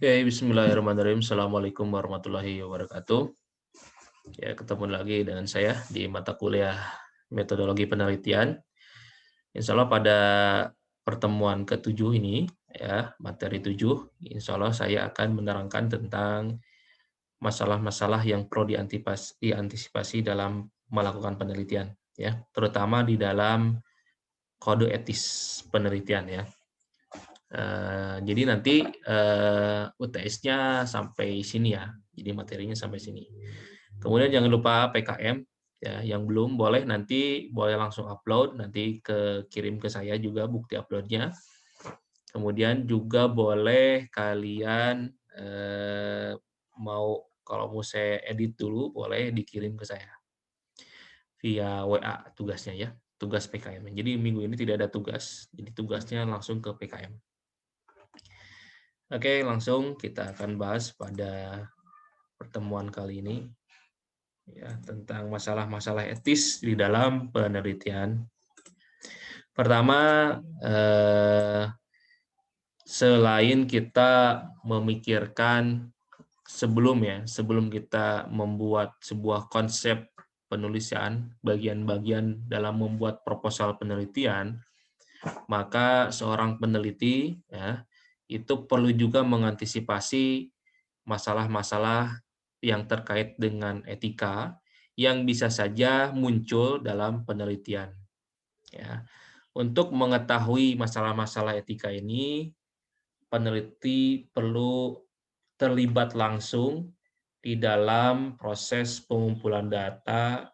Ya, bismillahirrahmanirrahim. Assalamualaikum warahmatullahi wabarakatuh. Ya, ketemu lagi dengan saya di mata kuliah metodologi penelitian. Insya Allah pada pertemuan ke-7 ini, ya, materi 7, insya Allah saya akan menerangkan tentang masalah-masalah yang perlu diantisipasi dalam melakukan penelitian, ya, terutama di dalam kode etis penelitian, ya. Jadi nanti UTS-nya sampai sini ya. Jadi materinya sampai sini. Kemudian jangan lupa PKM ya, yang belum boleh nanti boleh langsung upload, nanti kirim ke saya juga bukti uploadnya. Kemudian juga boleh kalian kalau mau saya edit dulu boleh dikirim ke saya via WA tugasnya ya, tugas PKM. Jadi minggu ini tidak ada tugas, jadi tugasnya langsung ke PKM. Oke, langsung kita akan bahas pada pertemuan kali ini ya tentang masalah-masalah etis di dalam penelitian. Pertama, selain kita memikirkan sebelum kita membuat sebuah konsep penulisan, bagian-bagian dalam membuat proposal penelitian, maka seorang peneliti ya itu perlu juga mengantisipasi masalah-masalah yang terkait dengan etika yang bisa saja muncul dalam penelitian. Ya. Untuk mengetahui masalah-masalah etika ini, peneliti perlu terlibat langsung di dalam proses pengumpulan data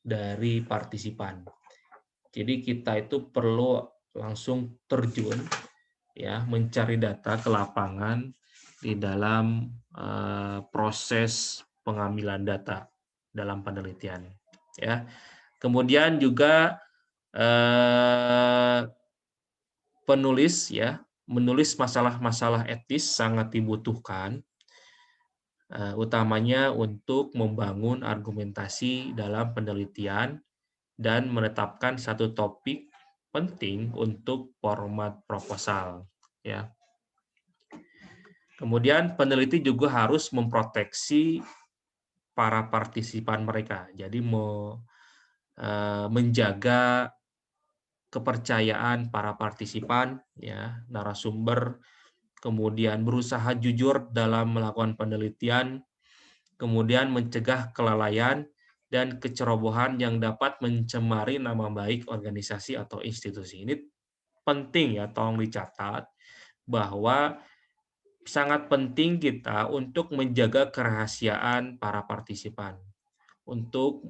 dari partisipan. Jadi kita itu perlu langsung terjun ya mencari data ke lapangan di dalam proses pengambilan data dalam penelitian ya. Kemudian juga penulis ya menulis masalah-masalah etis sangat dibutuhkan utamanya untuk membangun argumentasi dalam penelitian dan menetapkan satu topik penting untuk format proposal ya. Kemudian peneliti juga harus memproteksi para partisipan mereka. Jadi menjaga kepercayaan para partisipan ya, narasumber, kemudian berusaha jujur dalam melakukan penelitian, kemudian mencegah kelalaian dan kecerobohan yang dapat mencemari nama baik organisasi atau institusi. Ini penting ya, tolong dicatat bahwa sangat penting kita untuk menjaga kerahasiaan para partisipan, untuk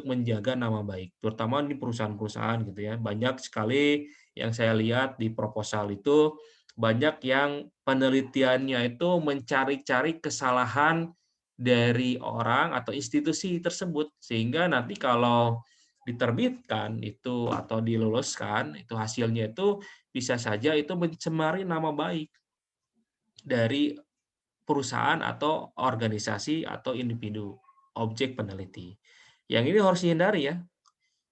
menjaga nama baik, terutama di perusahaan-perusahaan gitu ya. Banyak sekali yang saya lihat di proposal itu banyak yang penelitiannya itu mencari-cari kesalahan dari orang atau institusi tersebut, sehingga nanti kalau diterbitkan itu atau diluluskan itu hasilnya itu bisa saja itu mencemari nama baik dari perusahaan atau organisasi atau individu objek peneliti. Yang ini harus dihindari ya,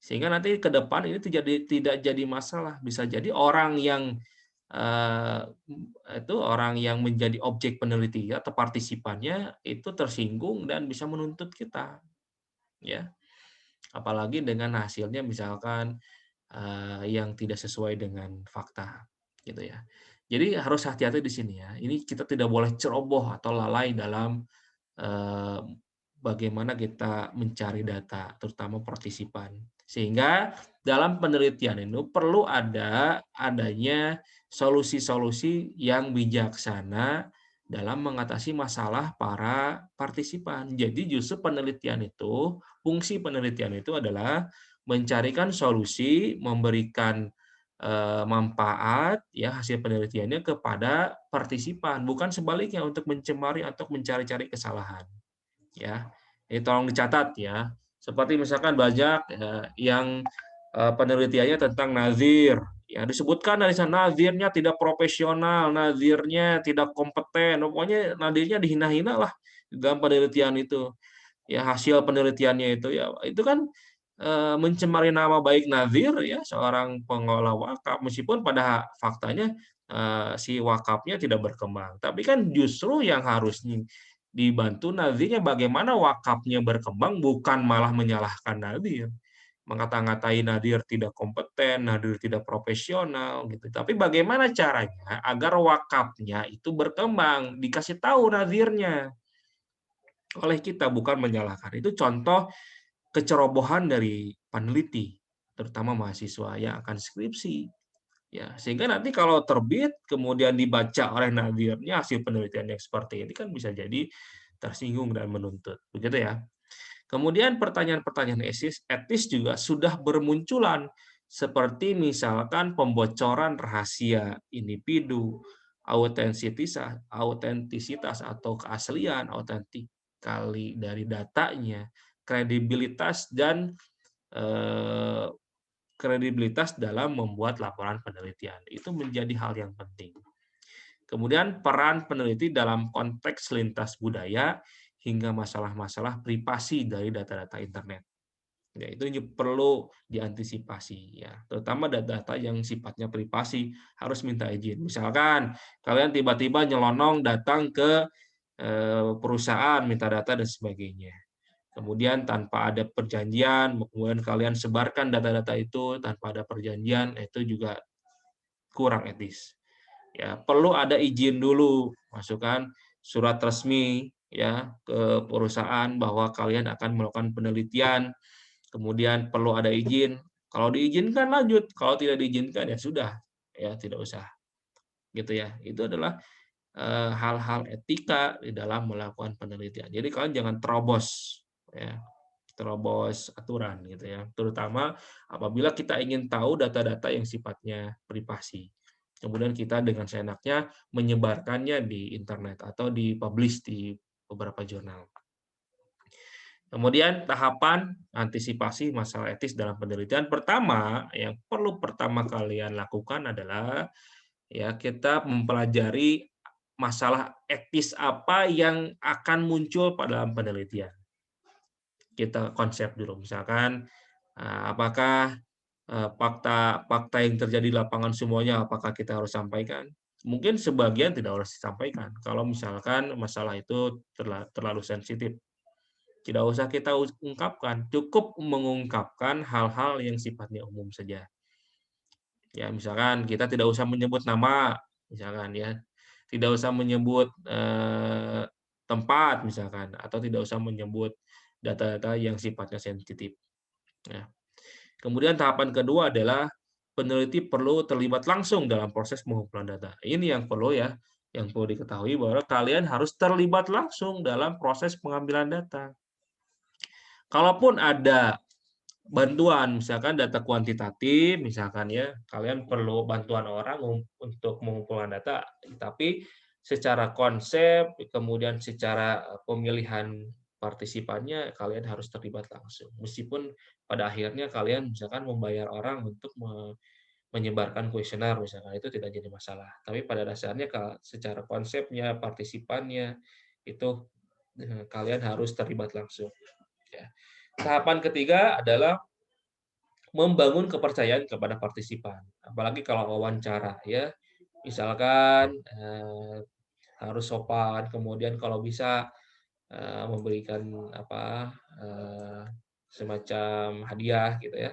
sehingga nanti ke depan ini tidak jadi masalah. Bisa jadi orang yang eh, orang yang menjadi objek peneliti atau partisipannya itu tersinggung dan bisa menuntut kita, ya. Apalagi dengan hasilnya misalkan yang tidak sesuai dengan fakta, gitu ya. Jadi harus hati-hati di sini ya. Ini kita tidak boleh ceroboh atau lalai dalam eh, bagaimana kita mencari data, terutama partisipan. Sehingga dalam penelitian itu perlu adanya solusi-solusi yang bijaksana dalam mengatasi masalah para partisipan. Jadi justru fungsi penelitian itu adalah mencarikan solusi, memberikan manfaat ya hasil penelitiannya kepada partisipan, bukan sebaliknya untuk mencemari atau mencari-cari kesalahan. Ya, ini tolong dicatat ya. Seperti misalkan banyak yang penelitiannya tentang nazir, ya disebutkan dari sana nazirnya tidak profesional, nazirnya tidak kompeten, pokoknya nazirnya dihina-hina lah dalam penelitian itu. Ya hasil penelitiannya itu kan mencemari nama baik nazir ya seorang pengelola wakaf, meskipun pada faktanya si wakafnya tidak berkembang. Tapi kan justru yang harus dibantu nadirnya bagaimana wakafnya berkembang, bukan malah menyalahkan nadir, mengata-ngatai nadir tidak kompeten, nadir tidak profesional gitu. Tapi bagaimana caranya agar wakafnya itu berkembang, dikasih tahu nadirnya oleh kita, bukan menyalahkan. Itu contoh kecerobohan dari peneliti, terutama mahasiswa yang akan skripsi. Ya, sehingga nanti kalau terbit kemudian dibaca oleh nadirnya hasil penelitian yang seperti ini kan bisa jadi tersinggung dan menuntut. Begitu ya. Kemudian pertanyaan-pertanyaan etis juga sudah bermunculan seperti misalkan pembocoran rahasia individu, autentisitas atau keaslian, autentik kali dari datanya, kredibilitas dan eh, kredibilitas dalam membuat laporan penelitian. Itu menjadi hal yang penting. Kemudian peran peneliti dalam konteks lintas budaya hingga masalah-masalah privasi dari data-data internet. Ya, itu perlu diantisipasi ya, terutama data-data yang sifatnya privasi harus minta izin. Misalkan kalian tiba-tiba nyelonong datang ke perusahaan minta data dan sebagainya. Kemudian tanpa ada perjanjian, kemudian kalian sebarkan data-data itu tanpa ada perjanjian, itu juga kurang etis. Ya, perlu ada izin dulu, masukkan surat resmi ya ke perusahaan bahwa kalian akan melakukan penelitian. Kemudian perlu ada izin. Kalau diizinkan lanjut, kalau tidak diizinkan ya sudah, ya tidak usah. Gitu ya. Itu adalah hal-hal etika di dalam melakukan penelitian. Jadi kalian jangan terobos ya, terobos aturan gitu ya. Terutama apabila kita ingin tahu data-data yang sifatnya privasi. Kemudian kita dengan seenaknya menyebarkannya di internet atau dipublish di beberapa jurnal. Kemudian tahapan antisipasi masalah etis dalam penelitian. Pertama, yang perlu pertama kalian lakukan adalah ya kita mempelajari masalah etis apa yang akan muncul pada dalam penelitian. Kita konsep dulu, misalkan apakah fakta yang terjadi di lapangan semuanya apakah kita harus sampaikan? Mungkin sebagian tidak harus disampaikan. Kalau misalkan masalah itu terlalu sensitif, tidak usah kita ungkapkan, cukup mengungkapkan hal-hal yang sifatnya umum saja. Ya, misalkan kita tidak usah menyebut nama, misalkan ya, tidak usah menyebut tempat misalkan, atau tidak usah menyebut data-data yang sifatnya sensitif. Ya. Kemudian tahapan kedua adalah peneliti perlu terlibat langsung dalam proses pengumpulan data. Ini yang perlu ya, yang perlu diketahui bahwa kalian harus terlibat langsung dalam proses pengambilan data. Kalaupun ada bantuan, misalkan data kuantitatif, misalkan ya, kalian perlu bantuan orang untuk mengumpulkan data, tapi secara konsep, kemudian secara pemilihan partisipannya, kalian harus terlibat langsung. Meskipun pada akhirnya kalian misalkan membayar orang untuk menyebarkan kuesioner, misalkan itu tidak jadi masalah. Tapi pada dasarnya secara konsepnya, partisipannya, itu kalian harus terlibat langsung. Ya. Tahapan ketiga adalah membangun kepercayaan kepada partisipan, apalagi kalau wawancara ya. Misalkan harus sopan, kemudian kalau bisa memberikan apa semacam hadiah gitu ya.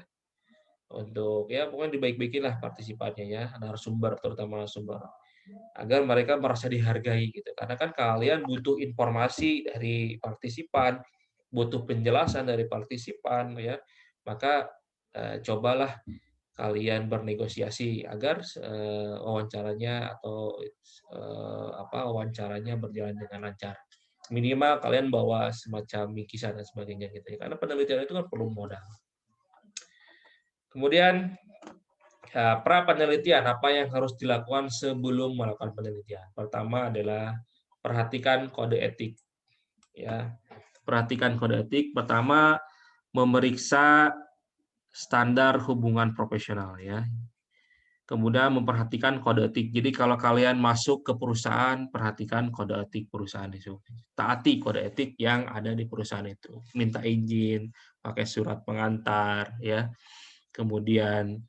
Untuk ya pokoknya dibaik-baikin lah partisipannya ya, narasumber terutama narasumber, agar mereka merasa dihargai gitu. Karena kan kalian butuh informasi dari partisipan, butuh penjelasan dari partisipan ya. Maka cobalah kalian bernegosiasi agar wawancaranya atau wawancaranya berjalan dengan lancar. Minimal kalian bawa semacam bingkisan dan sebagainya gitu ya. Karena penelitian itu kan perlu modal. Kemudian pra penelitian, apa yang harus dilakukan sebelum melakukan penelitian? Pertama adalah perhatikan kode etik. Ya, perhatikan kode etik. Pertama, memeriksa standar hubungan profesional ya. Kemudian memperhatikan kode etik. Jadi kalau kalian masuk ke perusahaan, perhatikan kode etik perusahaan itu. Taati kode etik yang ada di perusahaan itu. Minta izin, pakai surat pengantar ya. Kemudian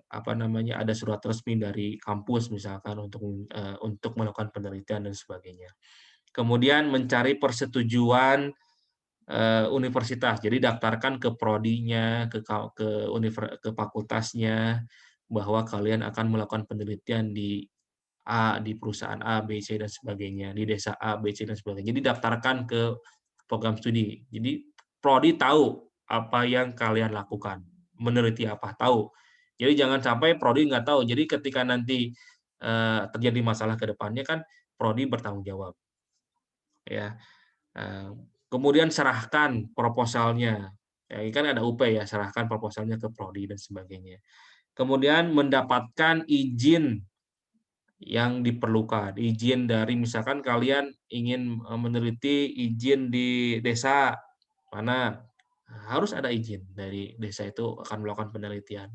apa namanya, ada surat resmi dari kampus misalkan untuk melakukan penelitian dan sebagainya. Kemudian mencari persetujuan universitas. Jadi daftarkan ke prodinya, ke fakultasnya, bahwa kalian akan melakukan penelitian di perusahaan A, B, C, dan sebagainya, di desa A, B, C, dan sebagainya. Jadi daftarkan ke program studi. Jadi prodi tahu apa yang kalian lakukan, meneliti apa, tahu. Jadi jangan sampai prodi nggak tahu. Jadi ketika nanti terjadi masalah ke depannya kan prodi bertanggung jawab, ya. Eee, Kemudian serahkan proposalnya, ya kan ada UP ya, serahkan proposalnya ke prodi dan sebagainya. Kemudian mendapatkan izin yang diperlukan, izin dari misalkan kalian ingin, meneliti izin di desa mana, harus ada izin dari desa itu akan melakukan penelitian,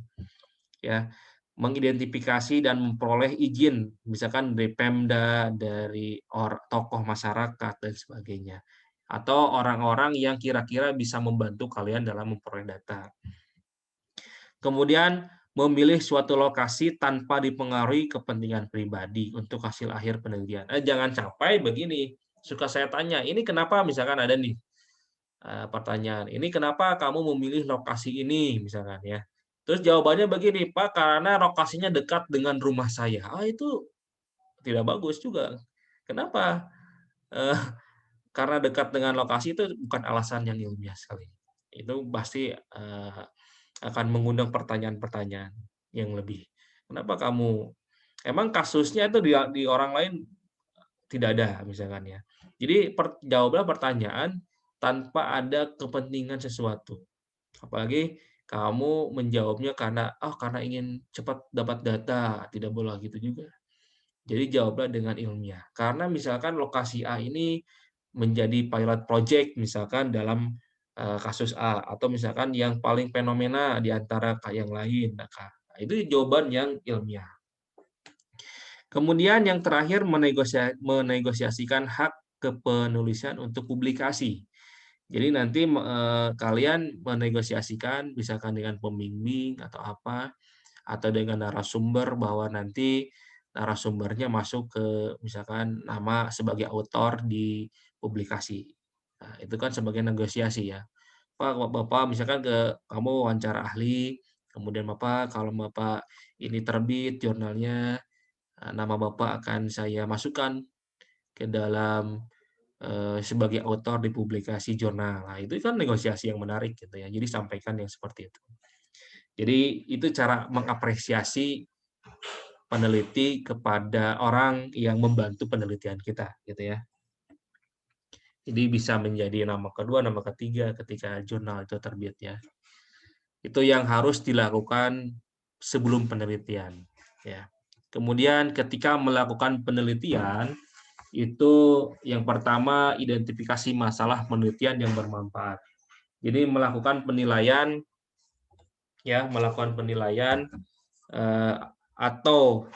ya. Mengidentifikasi dan memperoleh izin, misalkan dari Pemda, dari tokoh masyarakat dan sebagainya, atau orang-orang yang kira-kira bisa membantu kalian dalam memperoleh data. Kemudian memilih suatu lokasi tanpa dipengaruhi kepentingan pribadi untuk hasil akhir penelitian. Jangan sampai begini, suka saya tanya, "Ini kenapa?" Misalkan ada nih, pertanyaan, "Ini kenapa kamu memilih lokasi ini?" Misalkan ya. Terus jawabannya begini, "Pak, karena lokasinya dekat dengan rumah saya." Itu tidak bagus juga. Kenapa? Eee, karena dekat dengan lokasi itu bukan alasan yang ilmiah sekali. Itu pasti, akan mengundang pertanyaan-pertanyaan yang lebih. "Kenapa kamu emang kasusnya itu di orang lain tidak ada?" Misalkan ya. Jadi jawablah pertanyaan tanpa ada kepentingan sesuatu. Apalagi kamu menjawabnya karena ingin cepat dapat data, tidak boleh gitu juga. Jadi jawablah dengan ilmiah. Karena misalkan lokasi A ini menjadi pilot project misalkan dalam, kasus A, atau misalkan yang paling fenomena di antara yang lain. Nah, itu jawaban yang ilmiah. Kemudian yang terakhir menegosiasikan hak kepenulisan untuk publikasi. Jadi nanti kalian menegosiasikan misalkan dengan pembimbing atau apa, atau dengan narasumber bahwa nanti narasumbernya masuk ke misalkan nama sebagai autor di publikasi. Nah, itu kan sebagai negosiasi ya. Pak, Bapak misalkan kamu wawancara ahli, kemudian Bapak kalau Bapak ini terbit jurnalnya, nama Bapak akan saya masukkan ke dalam sebagai autor di publikasi jurnal. Nah, itu kan negosiasi yang menarik gitu ya. Jadi sampaikan yang seperti itu. Jadi itu cara mengapresiasi peneliti kepada orang yang membantu penelitian kita, gitu ya. Jadi bisa menjadi nama kedua, nama ketiga ketika jurnal itu terbit ya. Itu yang harus dilakukan sebelum penelitian, ya. Kemudian ketika melakukan penelitian, itu yang pertama identifikasi masalah penelitian yang bermanfaat. Jadi melakukan penilaian eh, atau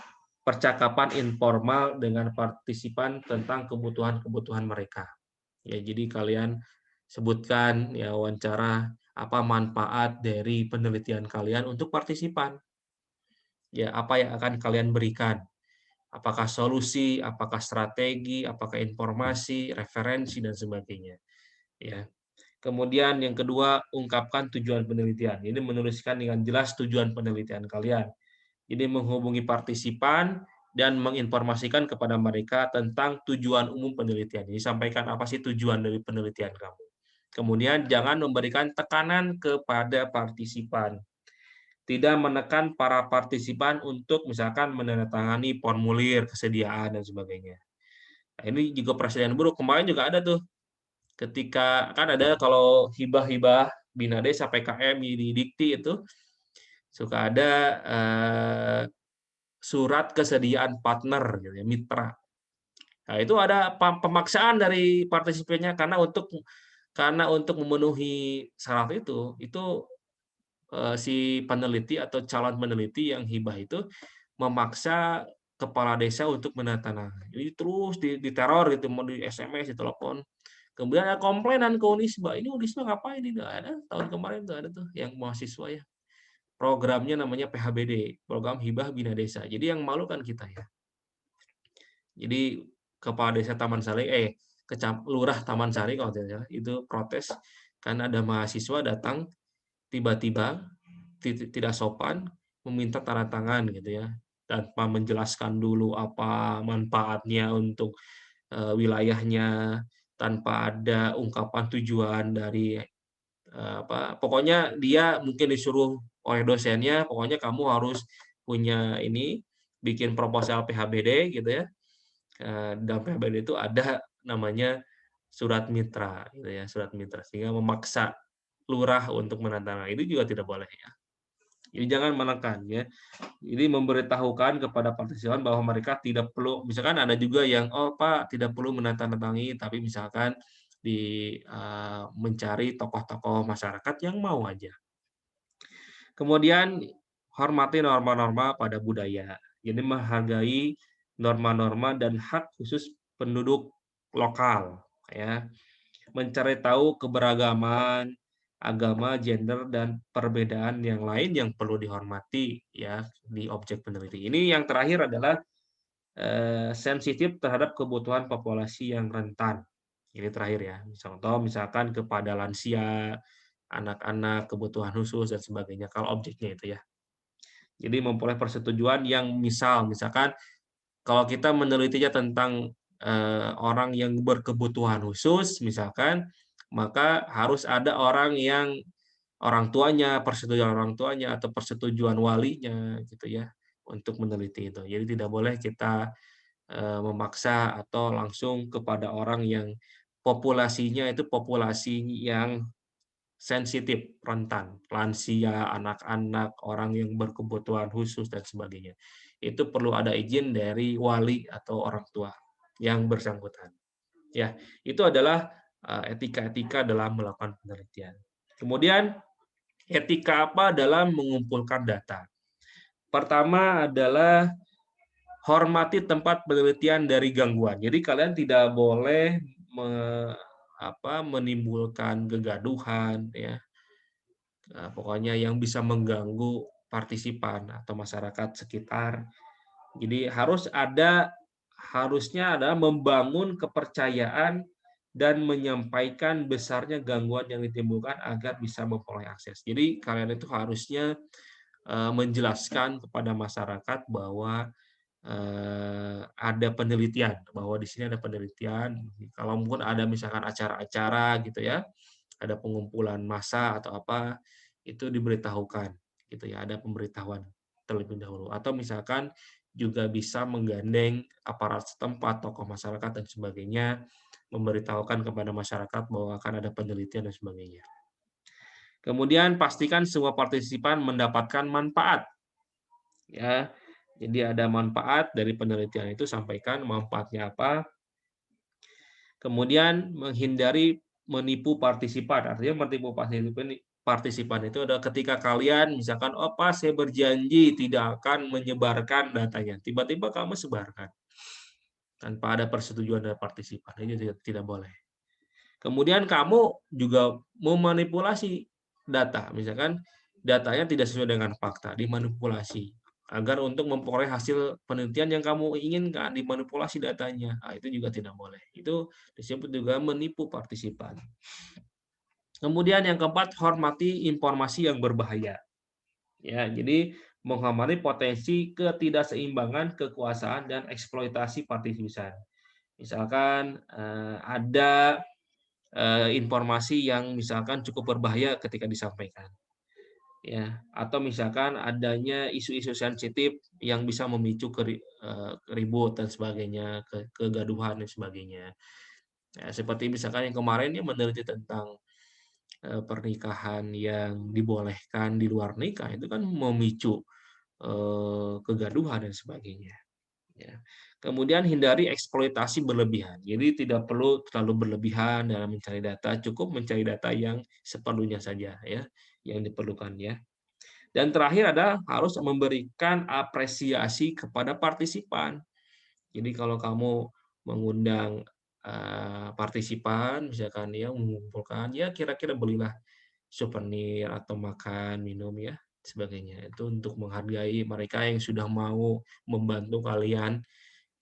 percakapan informal dengan partisipan tentang kebutuhan-kebutuhan mereka. Ya, jadi kalian sebutkan ya wawancara apa manfaat dari penelitian kalian untuk partisipan. Ya, apa yang akan kalian berikan? Apakah solusi, apakah strategi, apakah informasi, referensi dan sebagainya. Ya. Kemudian yang kedua, ungkapkan tujuan penelitian. Jadi menuliskan dengan jelas tujuan penelitian kalian. Jadi menghubungi partisipan dan menginformasikan kepada mereka tentang tujuan umum penelitian. Jadi sampaikan apa sih tujuan dari penelitian kamu. Kemudian jangan memberikan tekanan kepada partisipan. Tidak menekan para partisipan untuk misalkan menandatangani formulir kesediaan dan sebagainya. Nah, ini juga presiden buruk. Kemarin juga ada tuh ketika kan ada kalau hibah-hibah Bina Desa PKM di Dikti itu suka ada surat kesediaan partner gitu ya, mitra. Nah, itu ada pemaksaan dari partisipannya karena untuk memenuhi syarat itu si peneliti atau calon peneliti yang hibah itu memaksa kepala desa untuk menandatangani. Jadi terus diteror gitu, mau di SMS, ditelepon. Kemudian ada komplainan ke Unisba, ini Unisba ngapain ini? Ada tahun kemarin tuh ada tuh yang mahasiswa ya. programnya namanya PHBD, Program Hibah Bina Desa. Jadi yang malu kan kita ya. Jadi kepala desa Taman Sari, lurah Taman Sari kalau tidak salah, itu protes karena ada mahasiswa datang tiba-tiba tidak sopan meminta tanda tangan gitu ya, tanpa menjelaskan dulu apa manfaatnya untuk wilayahnya, tanpa ada ungkapan tujuan dari pokoknya dia mungkin disuruh oleh dosennya, pokoknya kamu harus punya ini, bikin proposal PHBD gitu ya. Dalam PHBD itu ada namanya surat mitra gitu ya, surat mitra, sehingga memaksa lurah untuk menandatangani, itu juga tidak boleh ya. Jadi jangan menekan ya. Jadi memberitahukan kepada partisipan bahwa mereka tidak perlu, misalkan ada juga yang, "Oh Pak, tidak perlu menandatangani," tapi misalkan mencari tokoh-tokoh masyarakat yang mau aja. Kemudian hormati norma-norma pada budaya. Jadi menghargai norma-norma dan hak khusus penduduk lokal ya. Mencari tahu keberagaman agama, gender, dan perbedaan yang lain yang perlu dihormati ya di objek peneliti. Ini yang terakhir adalah sensitif terhadap kebutuhan populasi yang rentan. Ini terakhir ya. Contoh misalkan kepada lansia, anak-anak, kebutuhan khusus dan sebagainya kalau objeknya itu ya. Jadi memperoleh persetujuan yang misalkan kalau kita menelitinya tentang orang yang berkebutuhan khusus misalkan, maka harus ada orang tuanya, persetujuan orang tuanya atau persetujuan walinya gitu ya untuk meneliti itu. Jadi tidak boleh kita memaksa atau langsung kepada orang yang populasinya itu populasi yang sensitif, rentan, lansia, anak-anak, orang yang berkebutuhan khusus dan sebagainya. Itu perlu ada izin dari wali atau orang tua yang bersangkutan. Ya, itu adalah etika-etika dalam melakukan penelitian. Kemudian etika apa dalam mengumpulkan data? Pertama adalah hormati tempat penelitian dari gangguan. Jadi kalian tidak boleh menimbulkan kegaduhan ya. Nah, pokoknya yang bisa mengganggu partisipan atau masyarakat sekitar. Jadi harusnya ada membangun kepercayaan dan menyampaikan besarnya gangguan yang ditimbulkan agar bisa memperoleh akses. Jadi kalian itu harusnya menjelaskan kepada masyarakat bahwa ada penelitian, bahwa di sini ada penelitian. Kalau mungkin ada misalkan acara-acara gitu ya, ada pengumpulan massa atau apa, itu diberitahukan gitu ya, ada pemberitahuan terlebih dahulu. Atau misalkan juga bisa menggandeng aparat setempat, tokoh masyarakat dan sebagainya, memberitahukan kepada masyarakat bahwa akan ada penelitian dan sebagainya. Kemudian pastikan semua partisipan mendapatkan manfaat. Ya. Jadi ada manfaat dari penelitian itu, sampaikan manfaatnya apa. Kemudian menghindari menipu partisipan. Artinya menipu partisipan itu adalah ketika kalian misalkan, "Oh Pak, saya berjanji tidak akan menyebarkan datanya." Tiba-tiba kamu sebarkan tanpa ada persetujuan dari partisipan. Ini tidak boleh. Kemudian kamu juga memanipulasi data. Misalkan datanya tidak sesuai dengan fakta, dimanipulasi agar untuk memperoleh hasil penelitian yang kamu inginkan, dimanipulasi datanya. Nah, itu juga tidak boleh. Itu disebut juga menipu partisipan. Kemudian yang keempat, hormati informasi yang berbahaya. Ya, jadi menghormati potensi ketidakseimbangan kekuasaan dan eksploitasi partisipan. Misalkan ada informasi yang misalkan cukup berbahaya ketika disampaikan. Ya, atau misalkan adanya isu-isu sensitif yang bisa memicu ribut dan sebagainya, kegaduhan dan sebagainya. Ya, seperti misalkan yang kemarin dia meneliti tentang pernikahan yang dibolehkan di luar nikah, itu kan memicu kegaduhan dan sebagainya. Ya. Kemudian hindari eksploitasi berlebihan. Jadi tidak perlu terlalu berlebihan dalam mencari data, cukup mencari data yang seperlunya saja ya, yang diperlukan ya. Dan terakhir ada harus memberikan apresiasi kepada partisipan. Jadi kalau kamu mengundang partisipan, misalkan dia mengumpulkan, ya kira-kira belilah souvenir atau makan, minum ya, sebagainya. Itu untuk menghargai mereka yang sudah mau membantu kalian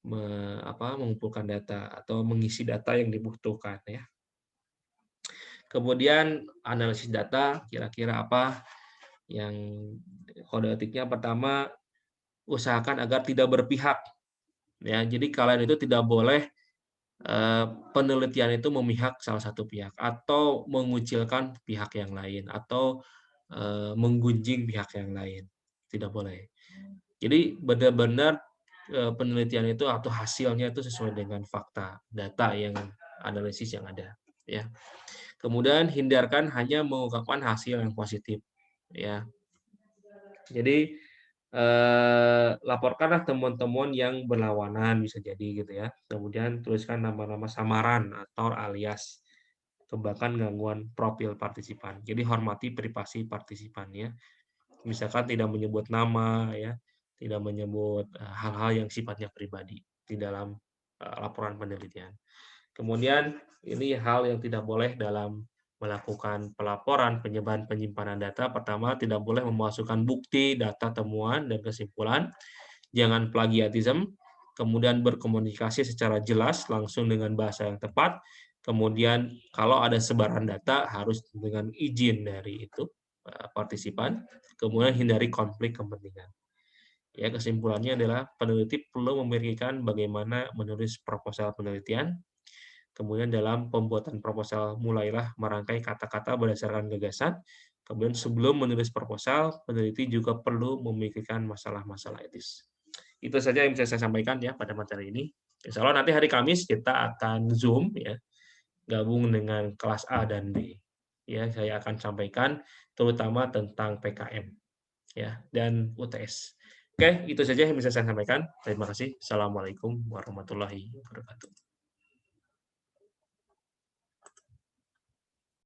mengumpulkan data atau mengisi data yang dibutuhkan ya. Kemudian analisis data, kira-kira apa yang kode etiknya? Pertama, usahakan agar tidak berpihak ya. Jadi kalian itu tidak boleh penelitian itu memihak salah satu pihak atau mengucilkan pihak yang lain atau menggunjing pihak yang lain, tidak boleh. Jadi benar-benar penelitian itu atau hasilnya itu sesuai dengan fakta, data yang analisis yang ada, ya. Kemudian hindarkan hanya mengungkapkan hasil yang positif, ya. Jadi laporkanlah temuan-temuan yang berlawanan bisa jadi gitu ya. Kemudian tuliskan nama-nama samaran atau alias atau bahkan gangguan profil partisipan. Jadi hormati privasi partisipan ya. Misalkan tidak menyebut nama ya, tidak menyebut hal-hal yang sifatnya pribadi di dalam laporan penelitian. Kemudian ini hal yang tidak boleh dalam melakukan pelaporan penyimpanan data. Pertama, tidak boleh memasukkan bukti, data temuan, dan kesimpulan. Jangan plagiatisme. Kemudian berkomunikasi secara jelas langsung dengan bahasa yang tepat. Kemudian kalau ada sebaran data harus dengan izin dari itu partisipan. Kemudian hindari konflik kepentingan. Ya, kesimpulannya adalah peneliti perlu memikirkan bagaimana menulis proposal penelitian. Kemudian dalam pembuatan proposal mulailah merangkai kata-kata berdasarkan gagasan. Kemudian sebelum menulis proposal, peneliti juga perlu memikirkan masalah-masalah etis. Itu saja yang bisa saya sampaikan ya pada materi ini. Insya Allah nanti hari Kamis kita akan Zoom ya, gabung dengan kelas A dan B. Ya, saya akan sampaikan terutama tentang PKM ya dan UTS. Oke, itu saja yang bisa saya sampaikan. Terima kasih. Assalamualaikum warahmatullahi wabarakatuh.